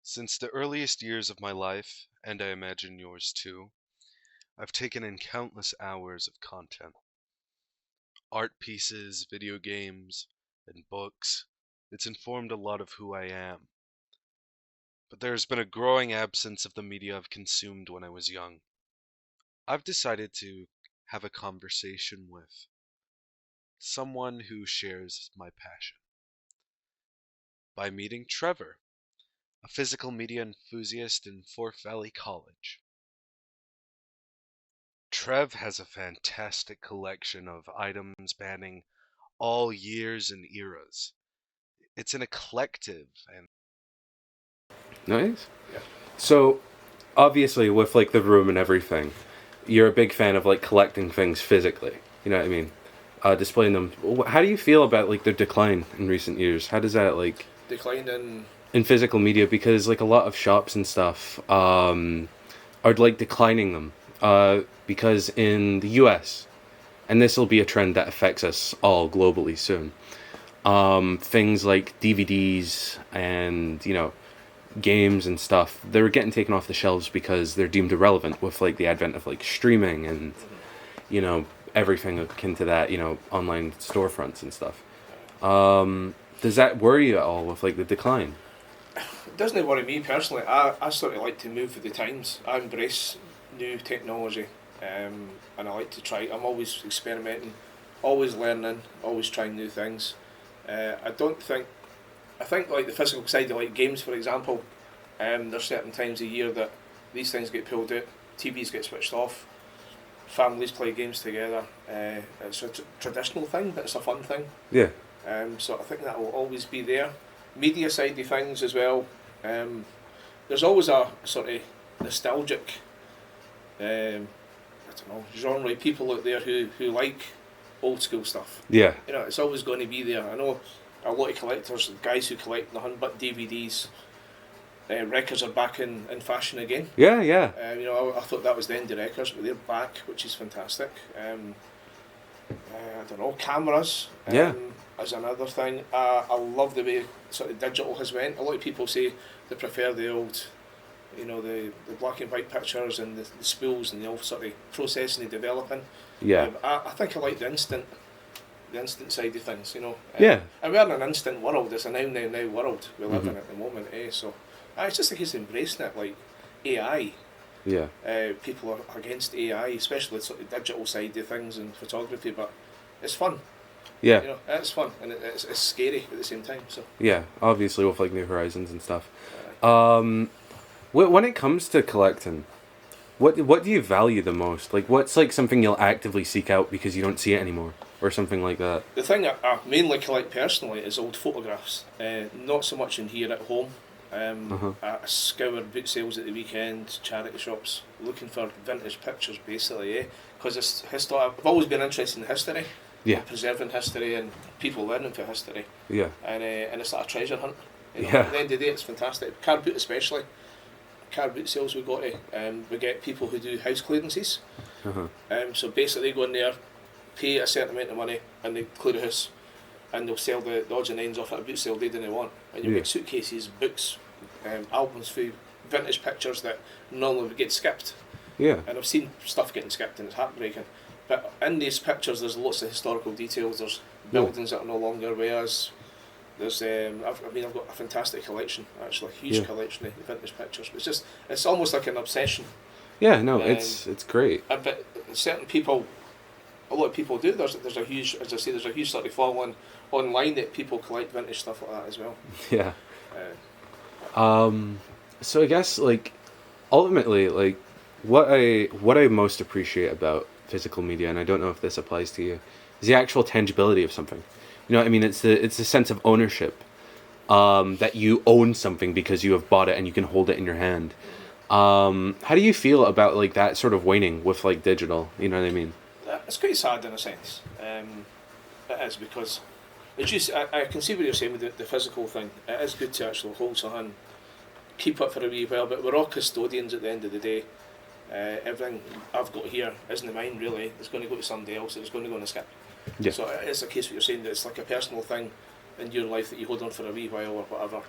Since the earliest years of my life, and I imagine yours too, I've taken in countless hours of content. Art pieces, video games, and books. It's informed a lot of who I am. But there's been a growing absence of the media I've consumed when I was young. I've decided to have a conversation with someone who shares my passion by meeting Trevor, a physical media enthusiast in Forth Valley College. Trev has a fantastic collection of items spanning all years and eras. It's an eclectic and Nice. So, obviously, with like the room and everything, you're a big fan of like collecting things physically. You know what I mean? Displaying them. How do you feel about like their decline in recent years? How does that like Decline in. in physical media? Because like a lot of shops and stuff are like declining them. Because in the U.S. and this will be a trend that affects us all globally soon. Things like DVDs and games and stuff, they were getting taken off the shelves because they're deemed irrelevant with like the advent of like streaming and everything akin to that, online storefronts and stuff. Does that worry you at all with like the decline? It doesn't worry me personally. I sort of like to move with the times. I embrace new technology, and I like to try. I'm always experimenting, always learning, always trying new things. I don't think. I think like the physical side of like games, for example. There's certain times a year that these things get pulled out, TVs get switched off, families play games together. It's a traditional thing, but it's a fun thing. Yeah. So I think that will always be there. Media side of things as well. There's always a sort of nostalgic, I don't know, genre of people out there who like old school stuff. Yeah. It's always going to be there. I know a lot of collectors, guys who collect nothing but DVDs. Records are back in fashion again. Yeah, yeah. I thought that was the end of records, but they're back, which is fantastic. I don't know, cameras. Yeah. As another thing. I love the way sort of digital has went. A lot of people say they prefer the old, the black and white pictures and the spools and the old sort of processing and developing. Yeah. I think I like the instant side of things. Yeah. And we're in an instant world. It's a now world we live in at the moment. So it's just a case of embracing it, like AI. Yeah. People are against AI, especially the sort of digital side of things and photography, but it's fun. Yeah. It's fun and it's scary at the same time. So Yeah, obviously with like New Horizons and stuff. When it comes to collecting, what do you value the most? Like, what's like something you'll actively seek out because you don't see it anymore, or something like that? the thing I mainly collect personally is old photographs. Not so much in here at home. I scour boot sales at the weekend, charity shops, looking for vintage pictures basically, because it's history. I've always been interested in history, Yeah. preserving history and people learning for history, Yeah. and it's like a treasure hunt. Yeah. At the end of the day, it's fantastic. Car boot especially, car boot sales we get people who do house clearances. So basically they go in there, pay a certain amount of money, and they clear the house, and they'll sell the odds and ends off at a boot sale they didn't want, and you get suitcases, books, albums for vintage pictures that normally would get skipped. Yeah. And I've seen stuff getting skipped and it's heartbreaking. But in these pictures there's lots of historical details, there's buildings that are no longer whereas there's I've got a fantastic collection, actually, a huge collection of vintage pictures. But it's almost like an obsession. Yeah, no, it's great. But certain people, a lot of people do. There's a huge, as I say, there's a huge sort of following online that people collect vintage stuff like that as well. Yeah. Uh, So I guess like ultimately like what I most appreciate about physical media, and I don't know if this applies to you, is the actual tangibility of something. You know what I mean? It's the sense of ownership, that you own something because you have bought it and you can hold it in your hand. How do you feel about like that sort of waning with like digital? You know what I mean? it's quite sad in a sense. It is because it's just I can see what you're saying with the physical thing. It is good to actually hold something, keep it for a wee while, but we're all custodians at the end of the day. Everything I've got here isn't mine really. It's going to go to somebody else. It's going to go in a skip. Yeah. So it's a case what you're saying that it's like a personal thing in your life that you hold on for a wee while or whatever.